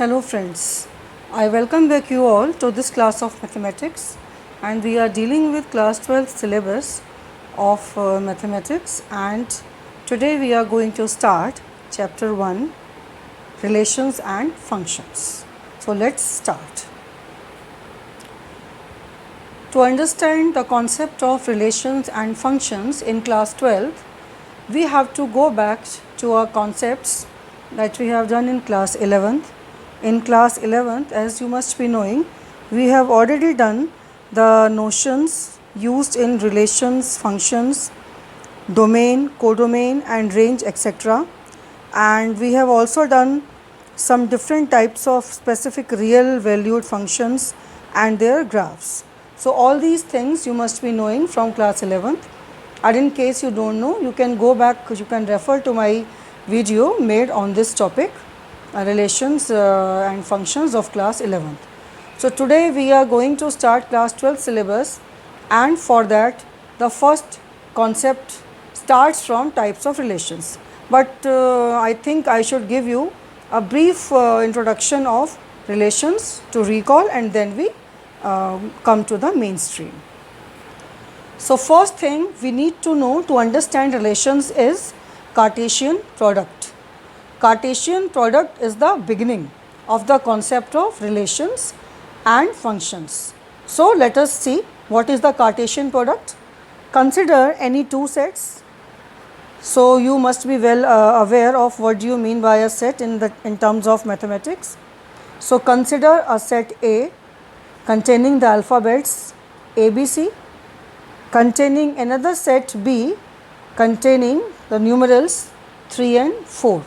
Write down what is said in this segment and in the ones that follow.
Hello friends, I welcome back you all to this class of mathematics, and we are dealing with class 12 syllabus of mathematics, and today we are going to start chapter 1, relations and functions. So let's start. To understand the concept of relations and functions in class 12, we have to go back to our concepts that we have done in class 11th. In class 11th, as you must be knowing, we have already done the notions used in relations, functions, domain, codomain and range, etc. And we have also done some different types of specific real valued functions and their graphs. So all these things you must be knowing from class 11th. And in case you don't know, you can go back, you can refer to my video made on this topic, relations and functions of class 11th. So today we are going to start class 12 syllabus, and for that the first concept starts from types of relations. But I think I should give you a brief introduction of relations to recall, and then we come to the mainstream. So first thing we need to know to understand relations is Cartesian product. Cartesian product is the beginning of the concept of relations and functions. So let us see what is the Cartesian product. Consider any two sets. So you must be well aware of what do you mean by a set in terms of mathematics. So consider a set A containing the alphabets ABC, containing another set B containing the numerals 3 and 4.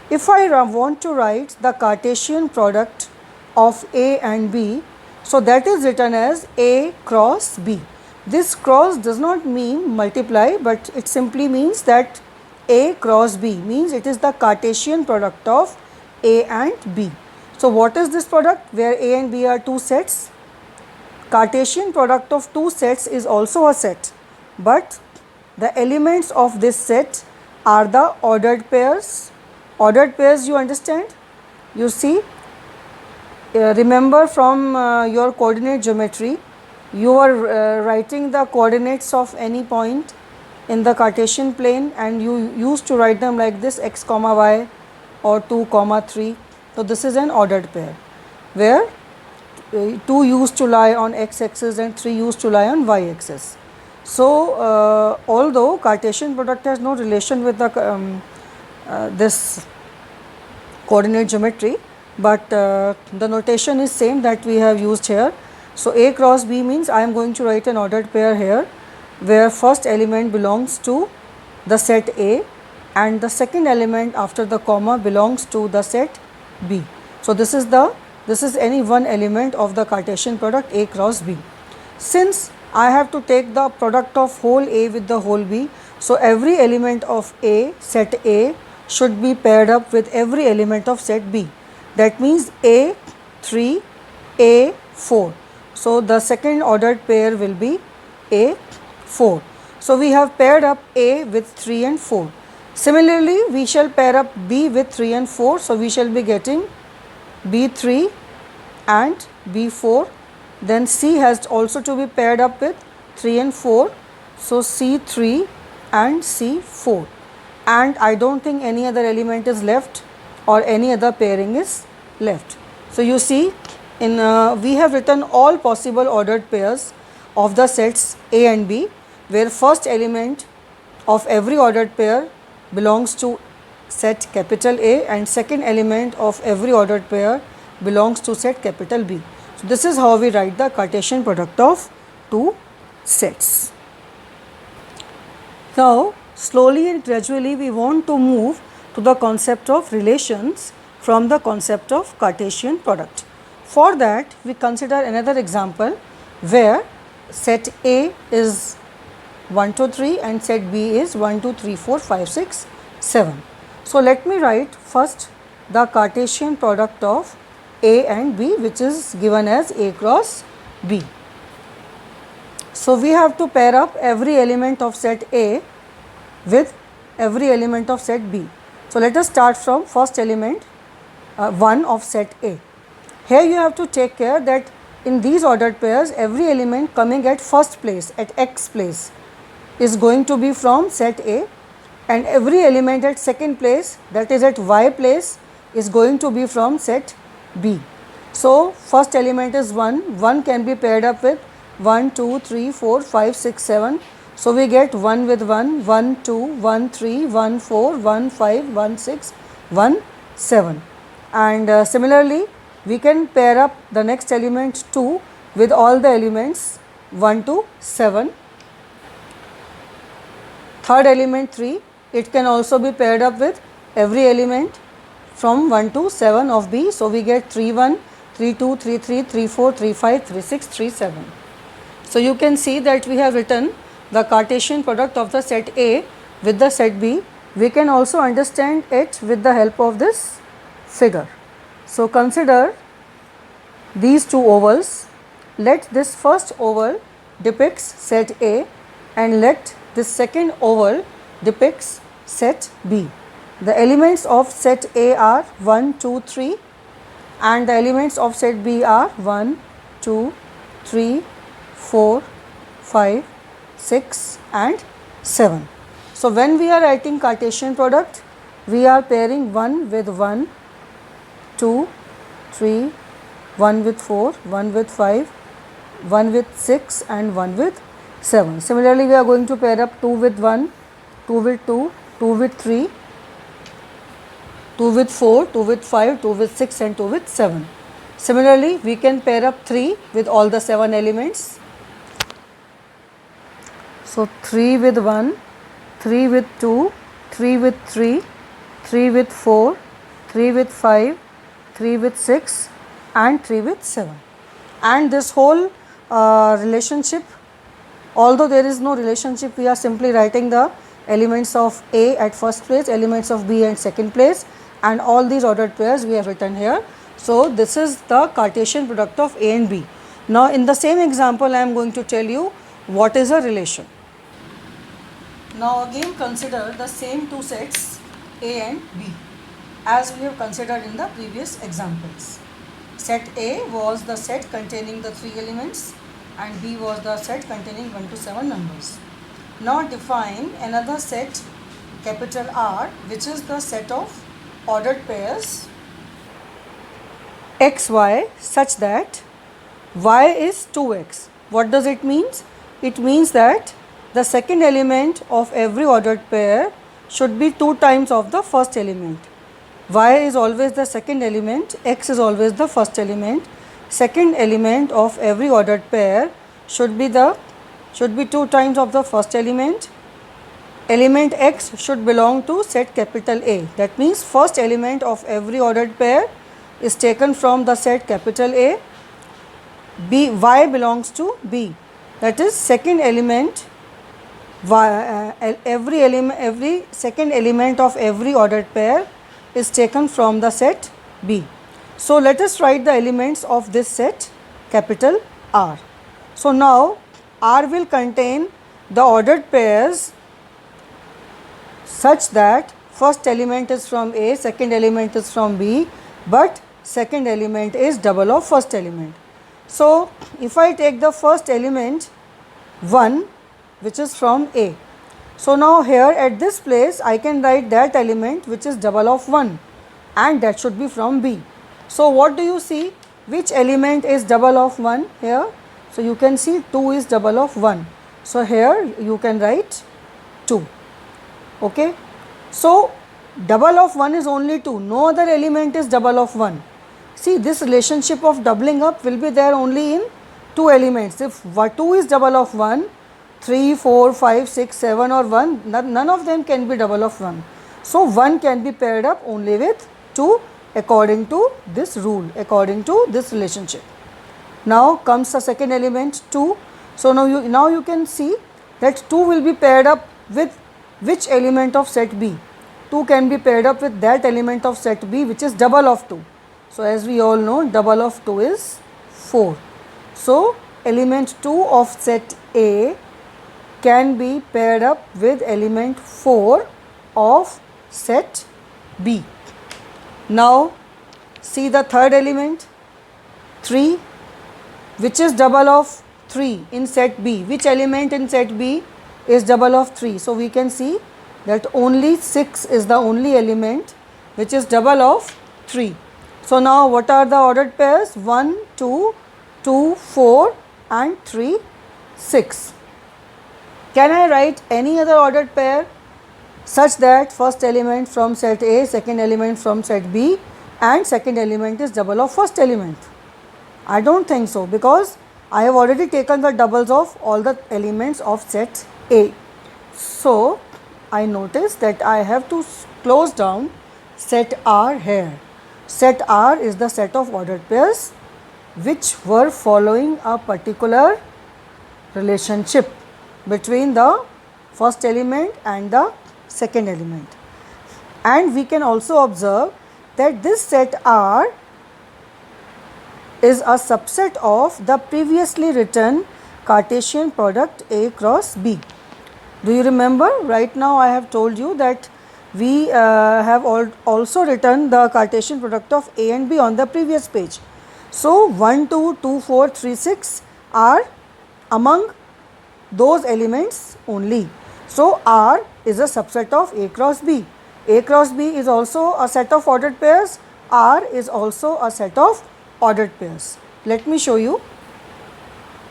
If I want to write the Cartesian product of A and B, so that is written as A cross B. This cross does not mean multiply, but it simply means that A cross B means it is the Cartesian product of A and B. So what is this product where A and B are two sets? Cartesian product of two sets is also a set, but the elements of this set are the ordered pairs. Ordered pairs, you understand? You see, remember from your coordinate geometry, you are writing the coordinates of any point in the Cartesian plane, and you used to write them like this: x comma y or 2 comma 3. So this is an ordered pair where 2 used to lie on x axis and 3 used to lie on y axis. So although Cartesian product has no relation with the this coordinate geometry, but the notation is same that we have used here. So A cross B means I am going to write an ordered pair here where first element belongs to the set A and the second element after the comma belongs to the set B. So this is any one element of the Cartesian product A cross B. Since I have to take the product of whole A with the whole B, so every element of A, set A, should be paired up with every element of set B. That means A3, A4. So the second ordered pair will be A4. So we have paired up A with 3 and 4. Similarly, we shall pair up B with 3 and 4. So we shall be getting B3 and B4. Then C has also to be paired up with 3 and 4. So C3 and C4. And I don't think any other element is left or any other pairing is left. So you see, we have written all possible ordered pairs of the sets A and B, where first element of every ordered pair belongs to set capital A and second element of every ordered pair belongs to set capital B. So this is how we write the Cartesian product of two sets. Now slowly and gradually we want to move to the concept of relations from the concept of Cartesian product. For that we consider another example where set A is 1, 2, 3 and set B is 1, 2, 3, 4, 5, 6, 7. So let me write first the Cartesian product of A and B, which is given as A cross B. So we have to pair up every element of set A with every element of set B. So let us start from first element 1 of set A. Here you have to take care that in these ordered pairs, every element coming at first place, at x place, is going to be from set A, and every element at second place, that is at y place, is going to be from set B. So, first element is 1, 1 can be paired up with 1, 2, 3, 4, 5, 6, 7. So, we get 1 with 1, 1, 2, 1, 3, 1, 4, 1, 5, 1, 6, 1, 7. And similarly, we can pair up the next element 2 with all the elements 1 to 7. Third element 3, it can also be paired up with every element from 1 to 7 of B. So, we get 3, 1, 3, 2, 3, 3, 3, 4, 3, 5, 3, 6, 3, 7. So, you can see that we have written the Cartesian product of the set A with the set B. We can also understand it with the help of this figure. So, consider these two ovals. Let this first oval depicts set A and let this second oval depicts set B. The elements of set A are 1, 2, 3 and the elements of set B are 1, 2, 3, 4, 5, 6 and 7. So, when we are writing Cartesian product, we are pairing 1 with 1, 2, 3, 1 with 4, 1 with 5, 1 with 6 and 1 with 7. Similarly, we are going to pair up 2 with 1, 2 with 2, 2 with 3, 2 with 4, 2 with 5, 2 with 6 and 2 with 7. Similarly, we can pair up 3 with all the 7 elements. So, 3 with 1, 3 with 2, 3 with 3, 3 with 4, 3 with 5, 3 with 6 and 3 with 7. And this whole relationship, although there is no relationship, we are simply writing the elements of A at first place, elements of B at second place, and all these ordered pairs we have written here. So, this is the Cartesian product of A and B. Now, in the same example, I am going to tell you what is a relation. Now, again consider the same two sets A and B as we have considered in the previous examples. Set A was the set containing the 3 elements and B was the set containing 1 to 7 numbers. Now, define another set capital R, which is the set of ordered pairs x, y such that y is 2x. What does it mean? It means that the second element of every ordered pair should be 2 times of the first element. Y is always the second element, x is always the first element. Second element of every ordered pair should be 2 times of the first element. Element x should belong to set capital A. That means first element of every ordered pair is taken from the set capital A. Y belongs to B. That is second element. Every second element of every ordered pair is taken from the set B. So, let us write the elements of this set capital R. So, now R will contain the ordered pairs such that first element is from A, second element is from B, but second element is double of first element. So, if I take the first element 1, which is from A. So, now here at this place I can write that element which is double of 1 and that should be from B. So, what do you see? Which element is double of 1 here? So, you can see 2 is double of 1. So, here you can write 2. Okay. So, double of 1 is only 2, no other element is double of 1. See, this relationship of doubling up will be there only in 2 elements. If 2 is double of 1, 3, 4, 5, 6, 7 or 1, none of them can be double of 1. So, 1 can be paired up only with 2 according to this rule, according to this relationship. Now, comes the second element 2. So, now you can see that 2 will be paired up with which element of set B? 2 can be paired up with that element of set B which is double of 2. So, as we all know, double of 2 is 4. So, element 2 of set A can be paired up with element 4 of set B. Now, see the third element 3, which is double of 3 in set B. Which element in set B is double of 3? So, we can see that only 6 is the only element which is double of 3. So, now what are the ordered pairs? 1, 2, 2, 4 and 3, 6. Can I write any other ordered pair such that first element from set A, second element from set B and second element is double of first element? I do not think so, because I have already taken the doubles of all the elements of set A. So, I notice that I have to close down set R here. Set R is the set of ordered pairs which were following a particular relationship between the first element and the second element. And we can also observe that this set R is a subset of the previously written Cartesian product A cross B. Do you remember? Right now I have told you that we have also written the Cartesian product of A and B on the previous page. So, 1, 2, 2, 4, 3, 6 are among those elements only. So, R is a subset of A cross B. A cross B is also a set of ordered pairs. R is also a set of ordered pairs. Let me show you.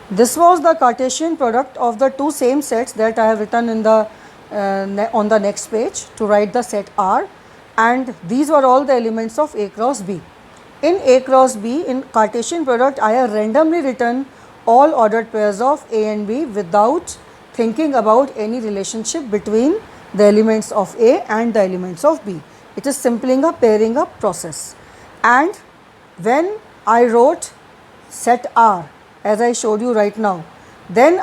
This was the Cartesian product of the two same sets that I have written in the on the next page to write the set R, and these were all the elements of A cross B. In A cross B, in Cartesian product, I have randomly written all ordered pairs of A and B without thinking about any relationship between the elements of A and the elements of B. It is simply a pairing up process. And when I wrote set R, as I showed you right now, then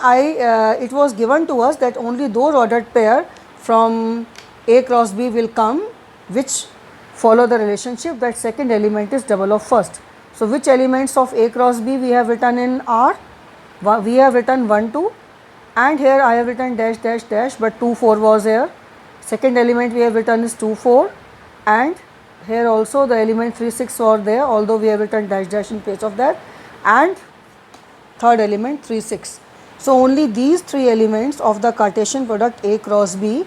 it was given to us that only those ordered pair from A cross B will come which follow the relationship that second element is double of first. So, which elements of A cross B we have written in R? We have written 1, 2, and here I have written dash dash dash, but 2, 4 was here. Second element we have written is 2, 4, and here also the element 3, 6 were there, although we have written dash dash in place of that, and third element 3, 6. So, only these three elements of the Cartesian product A cross B,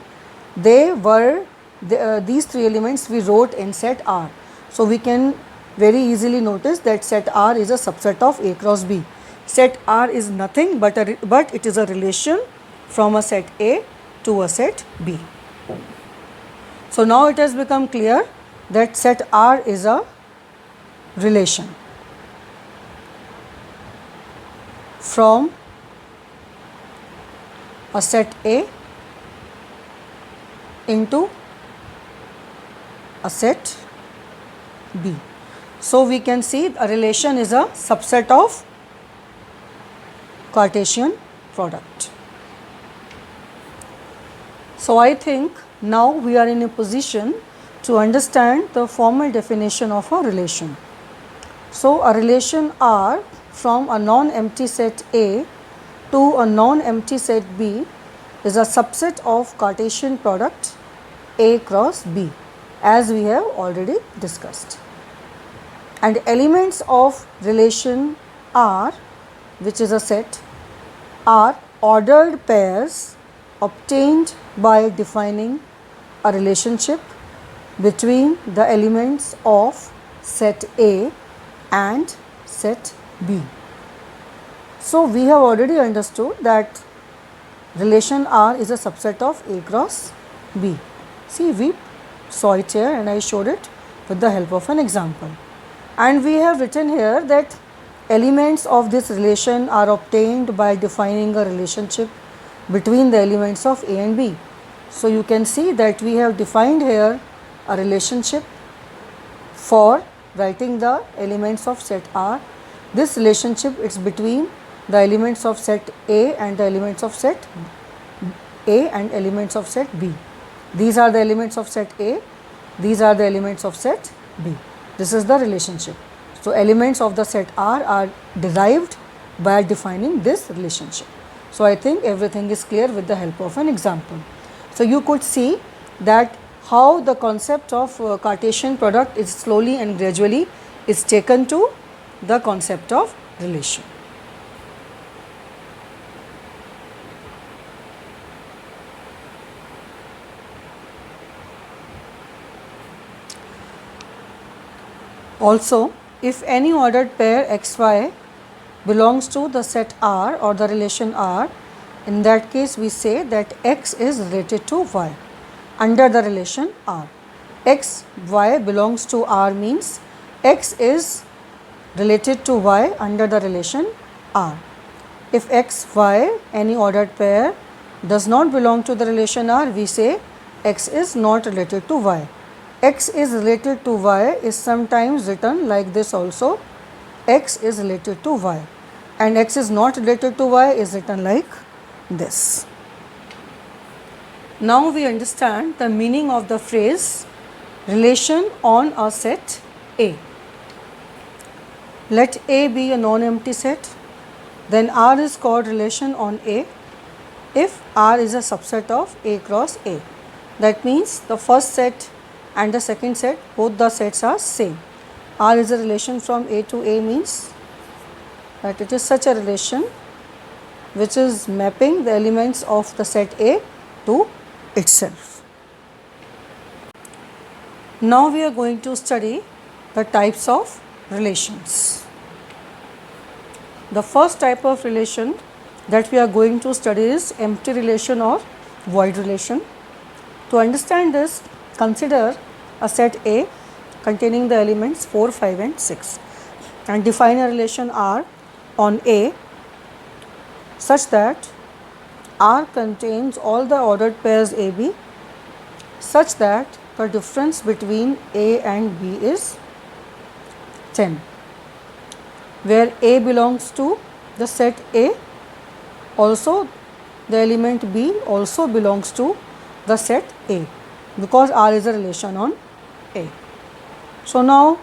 they were these three elements we wrote in set R. So, we can very easily notice that set R is a subset of A cross B. Set R is nothing but it is a relation from a set A to a set B. So, now it has become clear that set R is a relation from a set A into a set B. So, we can see a relation is a subset of Cartesian product. So, I think now we are in a position to understand the formal definition of a relation. So, a relation R from a non-empty set A to a non-empty set B is a subset of Cartesian product A cross B, as we have already discussed. And elements of relation R, which is a set, are ordered pairs obtained by defining a relationship between the elements of set A and set B. So, we have already understood that relation R is a subset of A cross B. See, we saw it here and I showed it with the help of an example. And we have written here that elements of this relation are obtained by defining a relationship between the elements of A and B. So, you can see that we have defined here a relationship for writing the elements of set R. This relationship is between the elements of set A and the elements of set A and elements of set B. These are the elements of set A, these are the elements of set B. This is the relationship. So, elements of the set R are derived by defining this relationship. So, I think everything is clear with the help of an example. So, you could see that how the concept of Cartesian product is slowly and gradually is taken to the concept of relation. Also, if any ordered pair xy belongs to the set R or the relation R, in that case we say that x is related to y under the relation R. X, y belongs to R means x is related to y under the relation R. If x, y, any ordered pair does not belong to the relation R, we say x is not related to y. X is related to y is sometimes written like this also, x is related to y, and x is not related to y is written like this. Now we understand the meaning of the phrase relation on a set A. Let A be a non-empty set, then R is called relation on A if R is a subset of A cross A. That means the first set and the second set, both the sets are same. R is a relation from A to A means that it is such a relation which is mapping the elements of the set A to itself. Now we are going to study the types of relations. The first type of relation that we are going to study is empty relation or void relation. To understand this, consider a set A containing the elements 4, 5 and 6 and define a relation R on A such that R contains all the ordered pairs AB such that the difference between A and B is 10, where A belongs to the set A, also the element B also belongs to the set A because R is a relation on A. So now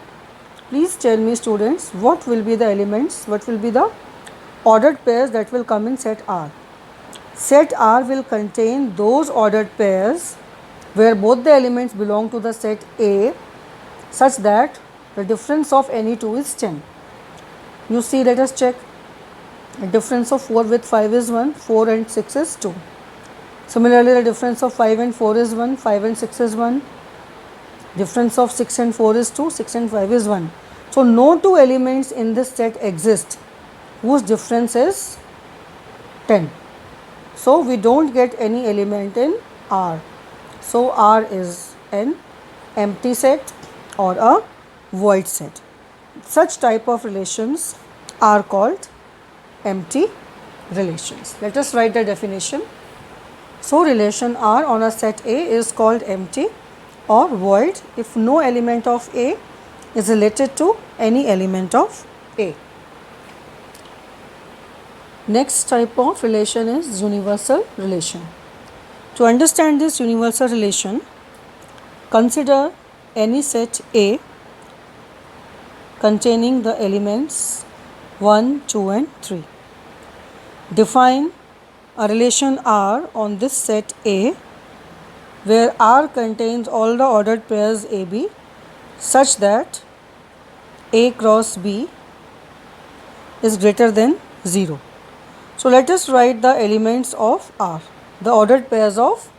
please tell me, students, what will be the elements, what will be the ordered pairs that will come in set R. Set R will contain those ordered pairs where both the elements belong to the set A such that the difference of any two is 10. You see, let us check. The difference of 4 with 5 is 1, 4 and 6 is 2. Similarly, the difference of 5 and 4 is 1, 5 and 6 is 1. Difference of 6 and 4 is 2, 6 and 5 is 1. So, no two elements in this set exist whose difference is 10. So, we do not get any element in R. So, R is an empty set or a void set. Such type of relations are called empty relations. Let us write the definition. So, relation R on a set A is called empty or void if no element of A is related to any element of A. Next type of relation is universal relation. To understand this universal relation, consider any set A containing the elements 1, 2 and 3. Define a relation R on this set A where R contains all the ordered pairs AB such that A cross B is greater than 0. So, let us write the elements of R, the ordered pairs of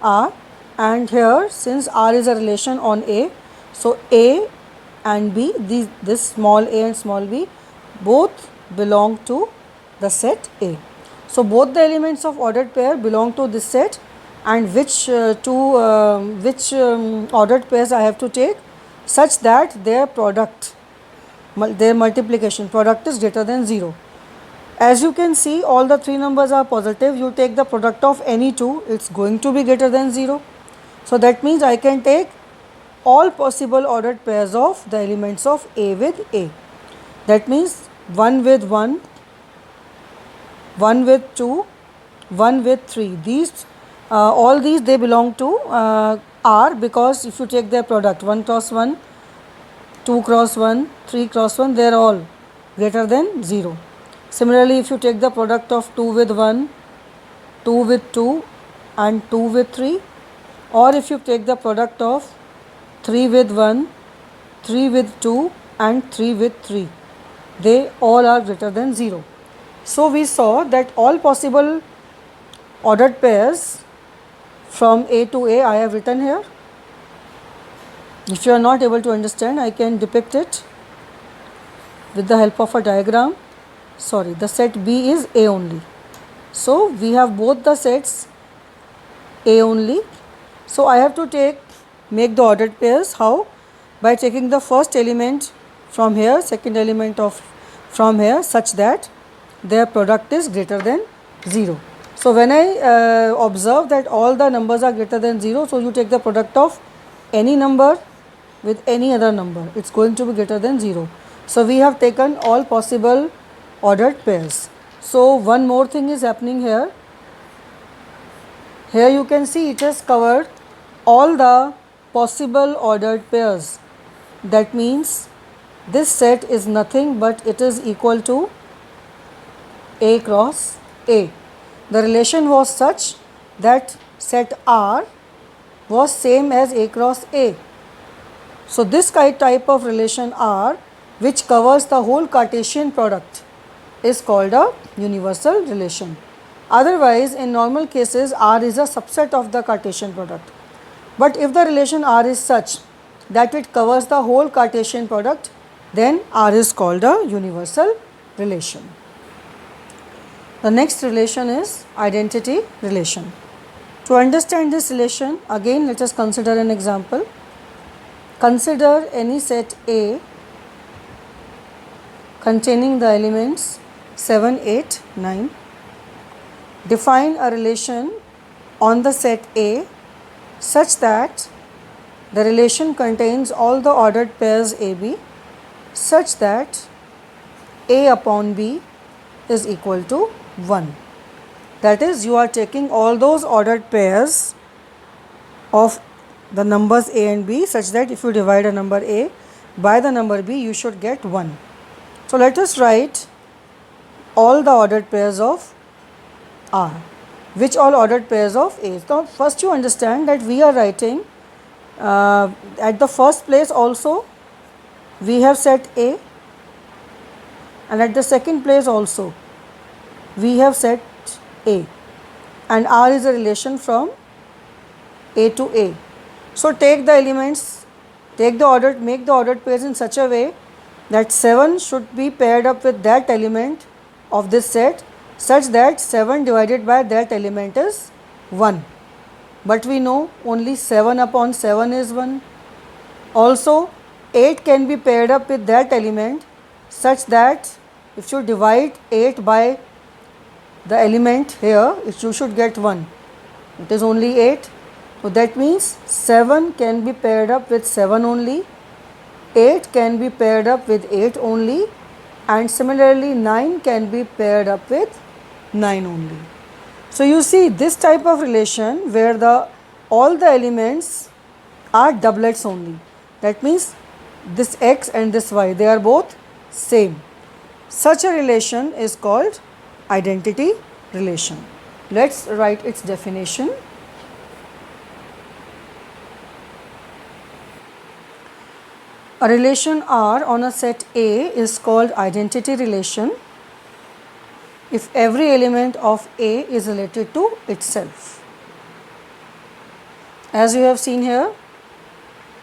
R, and here since R is a relation on A, so A and B, this small a and small b both belong to the set A. So, both the elements of ordered pair belong to this set, and which ordered pairs I have to take such that their product, their multiplication product is greater than 0. As you can see, all the three numbers are positive. You take the product of any two, it is going to be greater than 0. So, that means I can take all possible ordered pairs of the elements of A with A. That means 1 with 1, 1 with 2, 1 with 3. These all these they belong to R, because if you take their product 1 cross 1, 2 cross 1, 3 cross 1, they are all greater than 0. Similarly, if you take the product of 2 with 1, 2 with 2 and 2 with 3, or if you take the product of 3 with 1, 3 with 2 and 3 with 3. They all are greater than 0. So we saw that all possible ordered pairs from A to A I have written here. If you are not able to understand, I can depict it with the help of a diagram. Sorry, the set B is A only. So we have both the sets A only. So I have to make the ordered pairs. How? By taking the first element from here, second element of from here, such that their product is greater than 0. So when I observe that all the numbers are greater than 0, so you take the product of any number with any other number, it's going to be greater than 0. So we have taken all possible ordered pairs. So one more thing is happening here. Here you can see it has covered all the possible ordered pairs. That means this set is nothing but it is equal to A cross A. The relation was such that set R was same as A cross A. So this type of relation R, which covers the whole Cartesian product, is called a universal relation. Otherwise, in normal cases, R is a subset of the Cartesian product. But if the relation R is such that it covers the whole Cartesian product, then R is called a universal relation. The next relation is identity relation. To understand this relation, again let us consider an example. Consider any set A containing the elements 7, 8, 9. Define a relation on the set A such that the relation contains all the ordered pairs AB such that A upon B is equal to 1. That is, you are taking all those ordered pairs of the numbers A and B such that if you divide a number A by the number B, you should get 1. So let us write all the ordered pairs of R. Which all ordered pairs of A? Now first you understand that we are writing at the first place also we have set A, and at the second place also we have set A, and R is a relation from A to A. So take the elements, make the ordered pairs in such a way that 7 should be paired up with that element of this set such that 7 divided by that element is 1. But we know only 7 upon 7 is 1. Also 8 can be paired up with that element such that if you divide 8 by the element here, you should get 1. It is only 8. So that means 7 can be paired up with 7 only, 8 can be paired up with 8 only, and similarly 9 can be paired up with 9 only. So you see this type of relation where all the elements are doublets only. That means this x and this y, they are both same. Such a relation is called identity relation. Let's write its definition. A relation R on a set A is called identity relation if every element of A is related to itself. As you have seen here,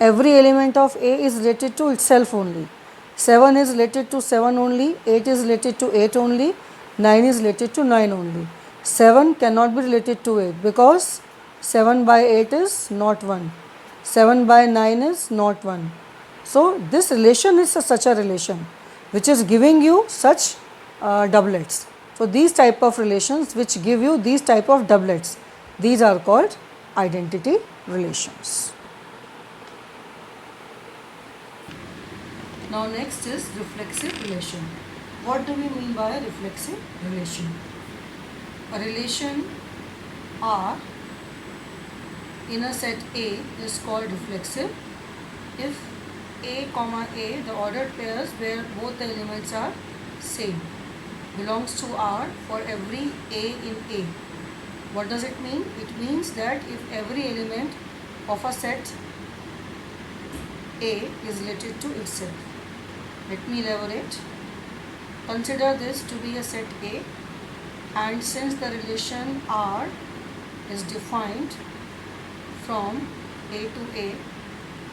every element of A is related to itself only. 7 is related to 7 only, 8 is related to 8 only, 9 is related to 9 only. 7 cannot be related to 8 because 7 by 8 is not 1, 7 by 9 is not 1. So this relation is such a relation which is giving you such doublets. So these type of relations which give you these type of doublets, these are called identity relations. Now next is reflexive relation. What do we mean by a reflexive relation? A relation R in a set A is called reflexive if A comma A, the ordered pairs where both the elements are same, belongs to R for every A in A. What does it mean? It means that if every element of a set A is related to itself. Let me elaborate. Consider this to be a set A, and since the relation R is defined from A to A,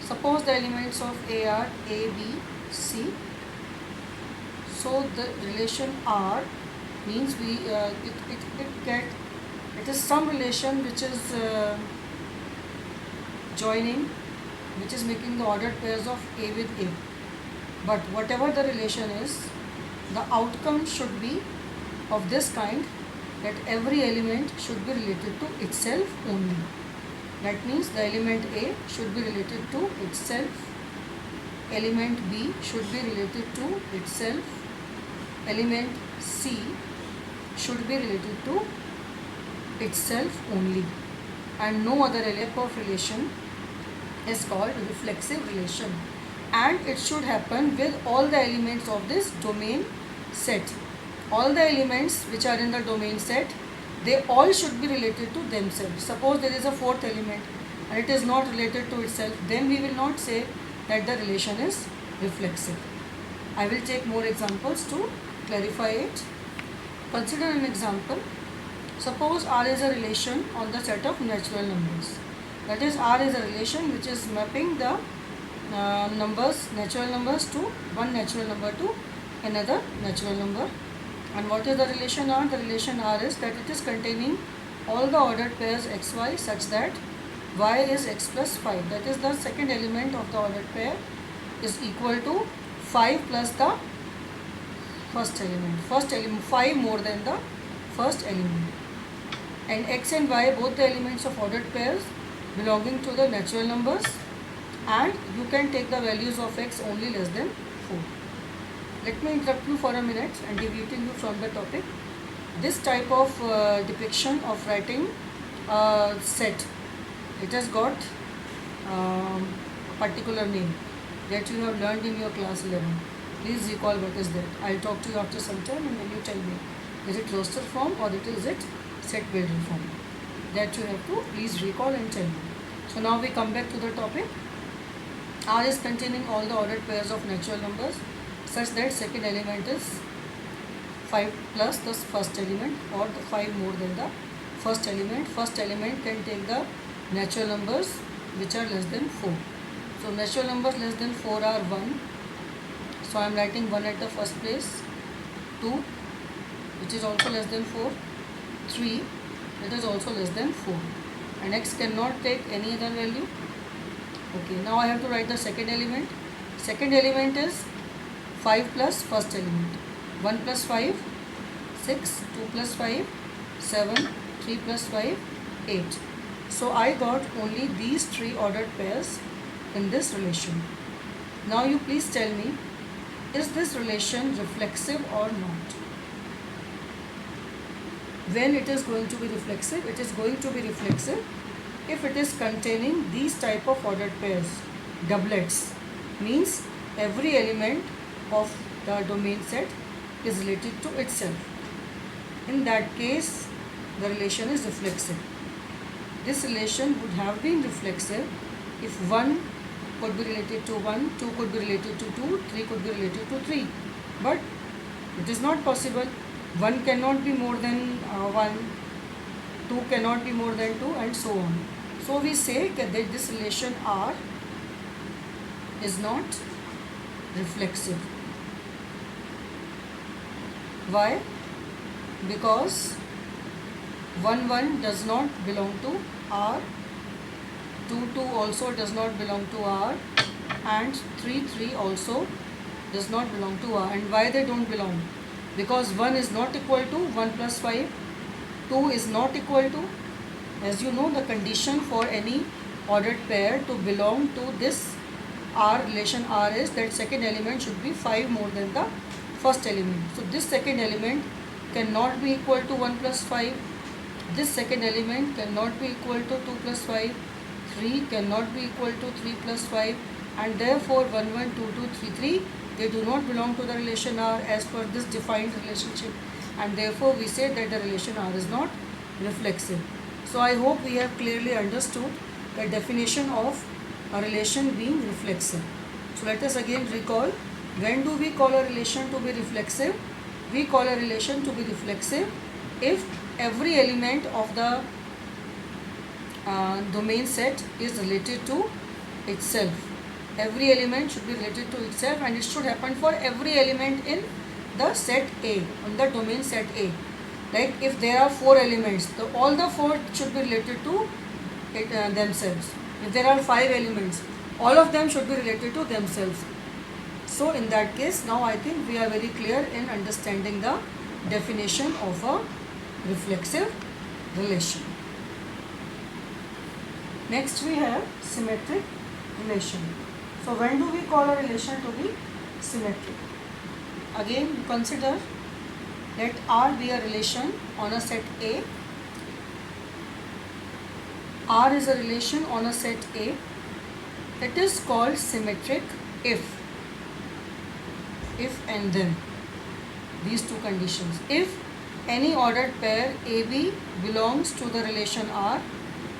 suppose the elements of A are A, B, C. So the relation R means it is some relation which is joining, which is making the ordered pairs of A with A. But whatever the relation is, the outcome should be of this kind, that every element should be related to itself only. That means the element A should be related to itself, element B should be related to itself, element C should be related to itself only, and no other type of relation is called reflexive relation, and it should happen with all the elements of this domain set. All the elements which are in the domain set, they all should be related to themselves. Suppose there is a fourth element and it is not related to itself, then we will not say that the relation is reflexive. I will take more examples to clarify it. Consider an example. Suppose R is a relation on the set of natural numbers. That is, R is a relation which is mapping the natural numbers to one natural number to another natural number. And what is the relation R? The relation R is that it is containing all the ordered pairs xy such that y is x plus 5. That is, the second element of the ordered pair is equal to 5 plus the first element. First element 5 more than the first element. And x and y, both the elements of ordered pairs belonging to the natural numbers, and you can take the values of x only less than 4. Let me interrupt you for a minute and deviating you from the topic. This type of depiction of writing set, it has got a particular name that you have learned in your class 11. Please recall what is that. I'll talk to you after some time and then you tell me, is it roster form or is it set builder form? That you have to please recall and tell me. So now we come back to the topic. R is containing all the ordered pairs of natural numbers such that second element is 5 plus the first element, or the 5 more than the first element. First element can take the natural numbers which are less than 4. So natural numbers less than 4 are 1. So I am writing 1 at the first place. 2, which is also less than 4. 3, that is also less than 4. And x cannot take any other value. Okay, now I have to write the second element. Second element is 5 plus first element. 1 plus 5, 6, 2 plus 5, 7, 3 plus 5, 8. So I got only these 3 ordered pairs in this relation. Now you please tell me, is this relation reflexive or not? When it is going to be reflexive? It is going to be reflexive if it is containing these type of ordered pairs, doublets, means every element of the domain set is related to itself. In that case, the relation is reflexive. This relation would have been reflexive if 1 could be related to 1, 2 could be related to 2, 3 could be related to 3. But it is not possible. 1 cannot be more than 1, 2 cannot be more than 2, and so on. So we say that this relation R is not reflexive. Why? Because 1, 1 does not belong to R, 2, 2 also does not belong to R, and 3, 3 also does not belong to R. And why they don't belong? Because 1 is not equal to 1 plus 5, 2 is not equal to, as you know, the condition for any ordered pair to belong to this R, relation R, is that second element should be 5 more than the first element. So this second element cannot be equal to 1 plus 5, this second element cannot be equal to 2 plus 5, 3 cannot be equal to 3 plus 5, and therefore 1, 1, 2, 2, 3, 3, they do not belong to the relation R as per this defined relationship, and therefore we say that the relation R is not reflexive. So I hope we have clearly understood the definition of a relation being reflexive. So let us again recall When do we call a relation to be reflexive? We call a relation to be reflexive if every element of the domain set is related to itself. Every element should be related to itself, and it should happen for every element in the set A, on the domain set A. Like if there are 4 elements, all the 4 should be related to themselves. If there are 5 elements, all of them should be related to themselves. So in that case, now I think we are very clear in understanding the definition of a reflexive relation. Next we have symmetric relation. So when do we call a relation to be symmetric? Again, consider, let R be a relation on a set A. R is a relation on a set A. It is called symmetric if and then, these two conditions. If any ordered pair AB belongs to the relation R,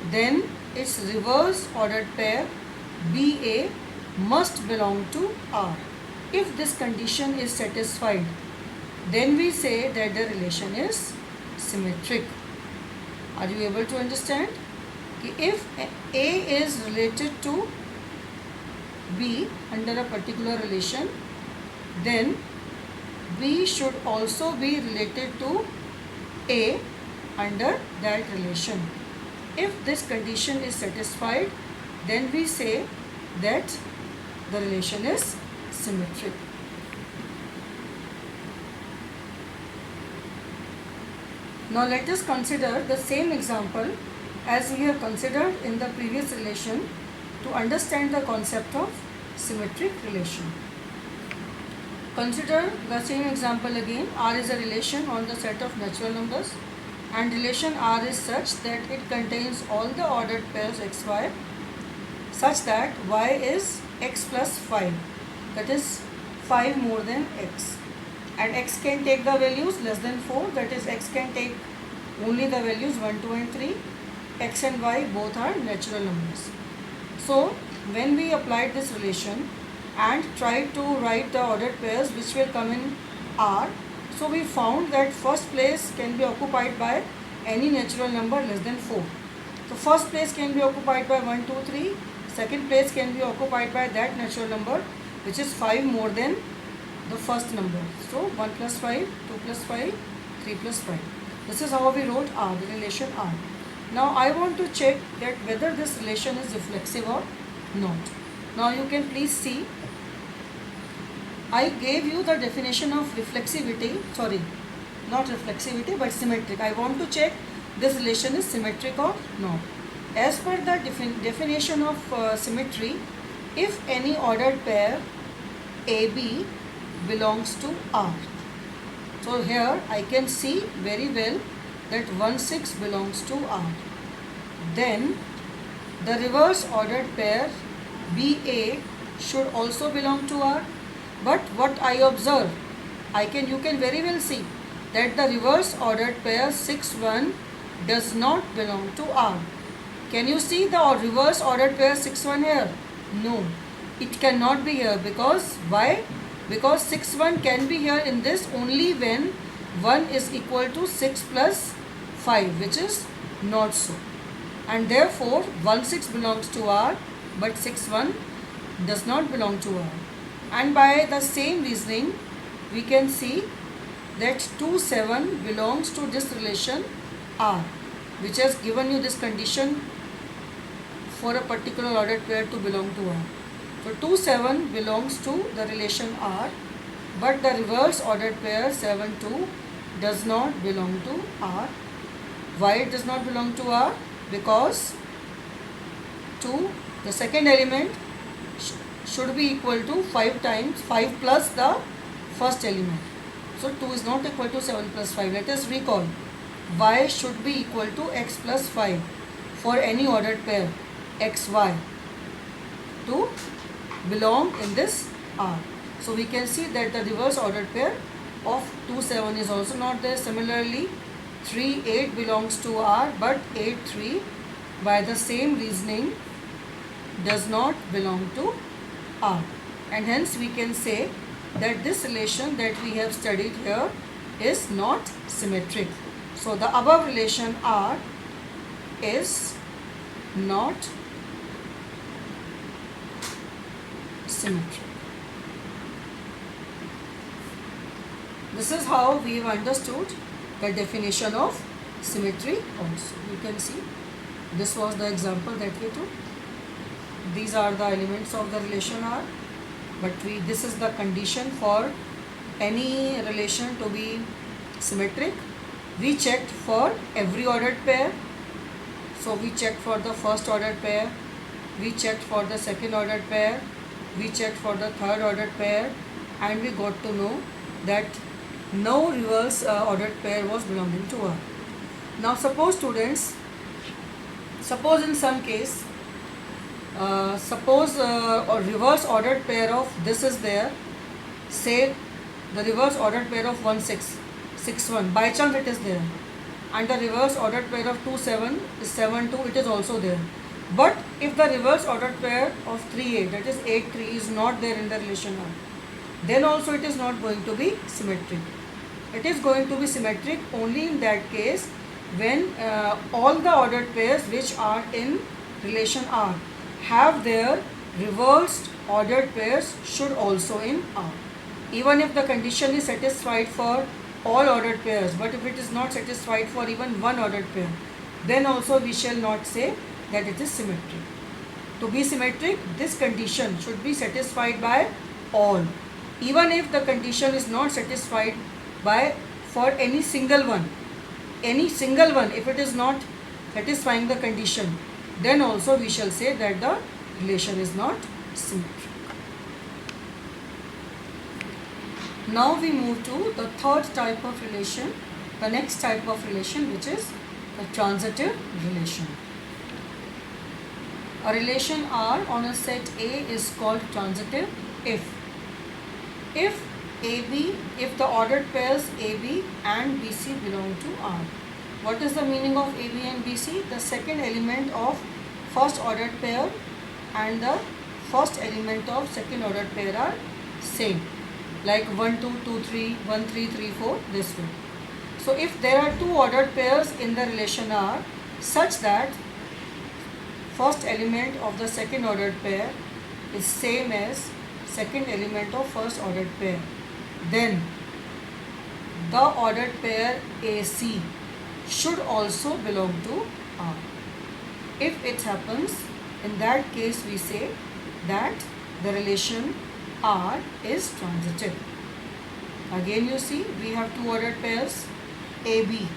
then its reverse ordered pair BA must belong to R. If this condition is satisfied, then we say that the relation is symmetric. Are you able to understand? If A is related to B under a particular relation, then B should also be related to A under that relation. If this condition is satisfied, then we say that the relation is symmetric. Now let us consider the same example as we have considered in the previous relation to understand the concept of symmetric relation. Consider the same example again. R is a relation on the set of natural numbers, and relation R is such that it contains all the ordered pairs xy such that y is x plus 5, that is 5 more than x, and x can take the values less than 4, that is x can take only the values 1, 2 and 3. X and y both are natural numbers. So when we applied this relation and tried to write the ordered pairs which will come in R, so we found that first place can be occupied by any natural number less than 4. So first place can be occupied by 1, 2, 3. Second place can be occupied by that natural number which is 5 more than the first number. So 1 plus 5, 2 plus 5, 3 plus 5. This is how we wrote R, the relation R. Now I want to check that whether this relation is reflexive or not. Now you can please see, I gave you the definition of reflexivity, sorry, not reflexivity but symmetric. I want to check this relation is symmetric or not. As per the definition of symmetry, if any ordered pair AB belongs to R. So here I can see very well that 1, 6 belongs to R. Then the reverse ordered pair BA should also belong to R. But what I observe, you can very well see that the reverse ordered pair 6, 1 does not belong to R. Can you see the reverse ordered pair 6, 1 here? No, it cannot be here. Because why? Because 6, 1 can be here in this only when 1 is equal to 6 plus 5, which is not so. And therefore 1, 6 belongs to R, but 6, 1 does not belong to R. And by the same reasoning, we can see that 2, 7 belongs to this relation R, which has given you this condition for a particular ordered pair to belong to R. So 2, 7 belongs to the relation R, but the reverse ordered pair 7, 2 does not belong to R. Why it does not belong to R? Because 2, the second element should be equal to 5 times 5 plus the first element. So 2 is not equal to 7 plus 5. Let us recall, y should be equal to x plus 5 for any ordered pair xy to belong in this R. So we can see that the reverse ordered pair of 2, 7 is also not there. Similarly 3, 8 belongs to R, but 8, 3 by the same reasoning does not belong to R, and hence we can say that this relation that we have studied here is not symmetric. So the above relation R is not symmetric. This is how we have understood the definition of symmetry also. You can see this was the example that we took. These are the elements of the relation R, but this is the condition for any relation to be symmetric. We checked for every ordered pair. So we checked for the first ordered pair, we checked for the second ordered pair, we checked for the third ordered pair, and we got to know that no reverse ordered pair was belonging to R. Now suppose students, suppose in some case, suppose a reverse ordered pair of this is there, say the reverse ordered pair of 1 6 6 1, by chance it is there, and the reverse ordered pair of 2 7 is 7 2, it is also there. But if the reverse ordered pair of 3 8, that is 8 3, is not there in the relation R, then also it is not going to be symmetric. It is going to be symmetric only in that case when all the ordered pairs which are in relation R have their reversed ordered pairs should also in R. Even if the condition is satisfied for all ordered pairs, but if it is not satisfied for even one ordered pair, then also we shall not say that it is symmetric. To be symmetric, this condition should be satisfied by all. Even if the condition is not satisfied by for any single one, if it is not satisfying the condition, then also we shall say that the relation is not symmetric. Now we move to the third type of relation, the next type of relation, which is the transitive relation. A relation R on a set A is called transitive if the ordered pairs AB and BC belong to R. What is the meaning of AB and BC? The second element of first ordered pair and the first element of second ordered pair are same, like 1 2 2 3 1 3 3 4, this way. So if there are two ordered pairs in the relation R such that first element of the second ordered pair is same as second element of first ordered pair, then the ordered pair AC should also belong to R. If it happens, in that case we say that the relation R is transitive. Again you see we have two ordered pairs AB,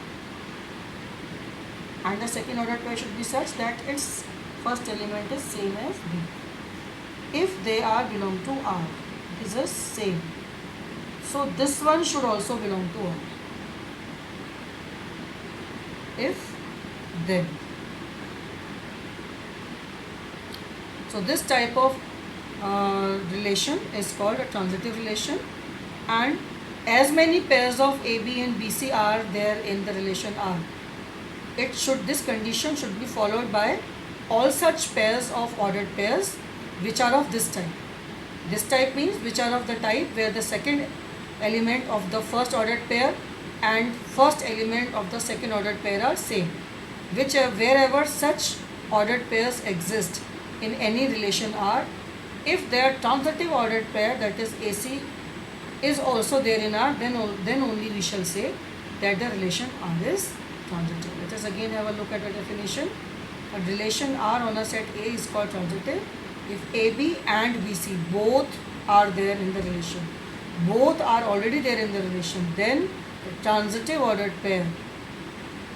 and the second ordered pair should be such that its first element is same as B. If they are belong to R, it is the same. So this one should also belong to R. If then. So this type of relation is called a transitive relation, and as many pairs of AB and BC are there in the relation R, this condition should be followed by all such pairs of ordered pairs which are of this type. This type means which are of the type where the second element of the first ordered pair and first element of the second ordered pair are same. Wherever such ordered pairs exist in any relation R, if their transitive ordered pair, that is AC, is also there in R, then only we shall say that the relation R is transitive. Let us again have a look at the definition. A relation R on a set A is called transitive if AB and BC both are there in the relation, both are already there in the relation, then the transitive ordered pair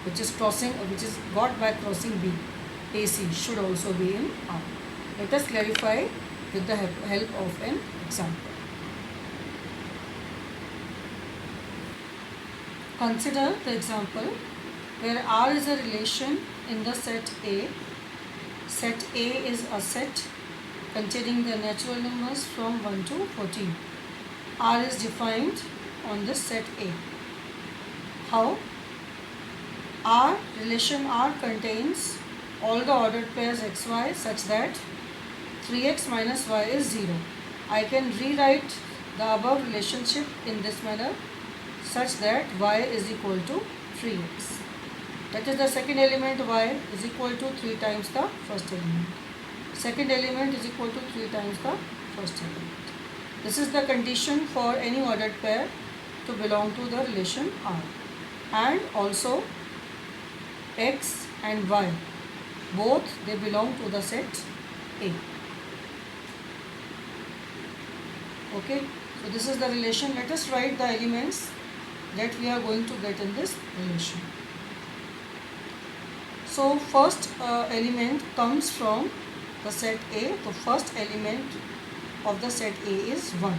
which is got by crossing B, AC, should also be in R. Let us clarify with the help of an example. Consider the example where R is a relation in the set A. Set A is a set containing the natural numbers from 1 to 14. R is defined on this set A. How? Relation R contains all the ordered pairs xy such that 3x minus y is 0. I can rewrite the above relationship in this manner such that y is equal to 3x. That is, the second element y is equal to 3 times the first element. Second element is equal to 3 times the first element. This is the condition for any ordered pair to belong to the relation R. And also x and y, both they belong to the set A. Okay, so this is the relation. Let us write the elements that we are going to get in this relation. So first element comes from the set A. The first element of the set A is 1.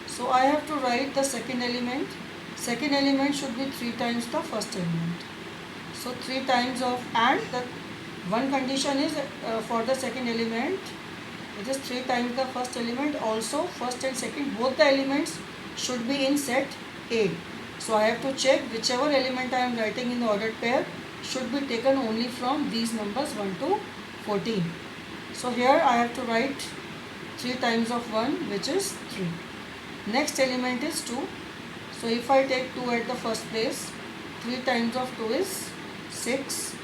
So I have to write the second element. Second element should be 3 times the first element. So 3 times of, and the one condition is for the second element, it is 3 times the first element. Also first and second, both the elements should be in set A. So I have to check whichever element I am writing in the ordered pair should be taken only from these numbers 1 to 14. So here I have to write 3 times of 1, which is 3. Next element is 2. So if I take 2 at the first place, 3 times of 2 is 6,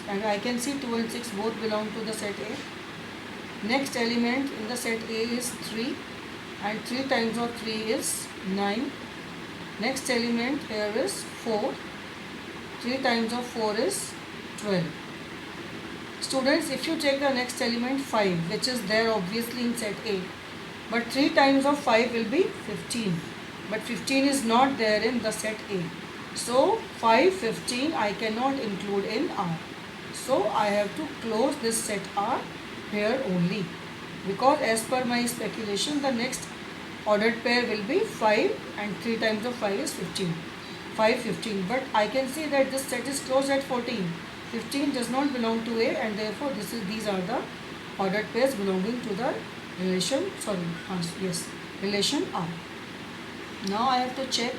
and I can see 2 and 6 both belong to the set A. Next element in the set A is 3, and 3 times of 3 is 9. Next element here is 4. 3 times of 4 is 12. Students, if you take the next element 5, which is there obviously in set A, but 3 times of 5 will be 15. But 15 is not there in the set A. So 5, 15 I cannot include in R. So I have to close this set R here only, because as per my speculation the next ordered pair will be 5, and 3 times of 5 is 15. 5, 15. But I can see that this set is closed at 14. 15 does not belong to A, and therefore these are the ordered pairs belonging to the relation, relation R. Now I have to check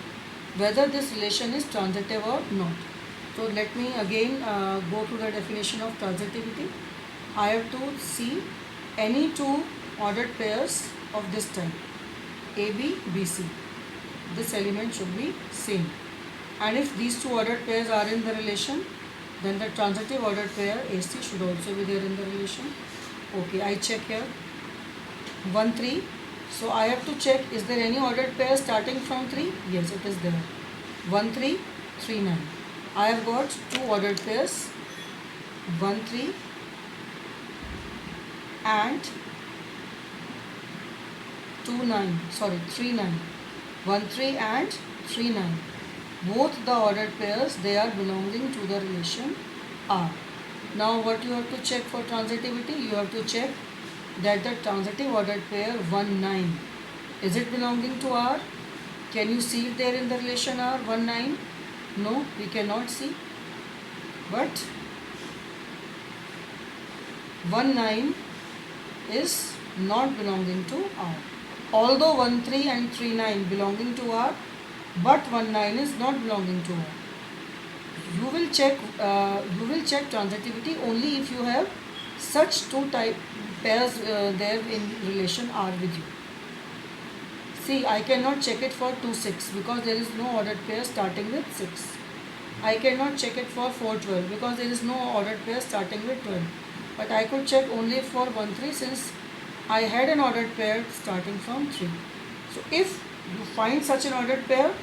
whether this relation is transitive or not. So let me again go to the definition of transitivity. I have to see any two ordered pairs of this type, AB, BC. This element should be same. And if these two ordered pairs are in the relation, then the transitive ordered pair AC should also be there in the relation. Okay, I check here 1, 3. So I have to check, is there any ordered pair starting from 3? Yes, it is there. 1, 3, 3, 9. I have got two ordered pairs, 1, 3 and 2, 9. Sorry, 3, 9. 1, 3 and 3, 9. Both the ordered pairs, they are belonging to the relation R. Now what you have to check for transitivity? You have to check that the transitive ordered pair 1, 9, is it belonging to R? Can you see it there in the relation R? 1, 9? No, we cannot see. But 1, 9 is not belonging to R. Although 1, 3 and 3, 9 belonging to R, but 1, 9 is not belonging to R. You will check transitivity only if you have such two pairs there in relation R with you. See, I cannot check it for 2, 6 because there is no ordered pair starting with 6. I cannot check it for 4, 12 because there is no ordered pair starting with 12. But I could check only for 1, 3 since I had an ordered pair starting from 3. So if you find such an ordered pair,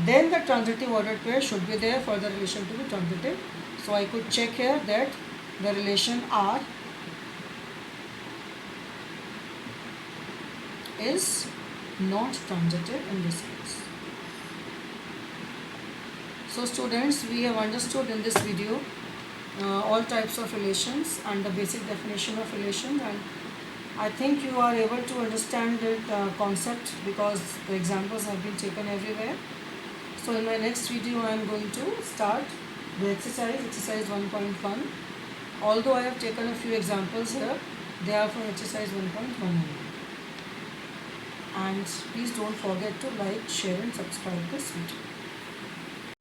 then the transitive ordered pair should be there for the relation to be transitive. So I could check here that the relation R is not transitive in this case. So students, we have understood in this video all types of relations and the basic definition of relation, and I think you are able to understand the concept because the examples have been taken everywhere. So in my next video I am going to start the exercise 1.1. Although I have taken a few examples here, they are from exercise 1.1 only. And please don't forget to like, share and subscribe this video.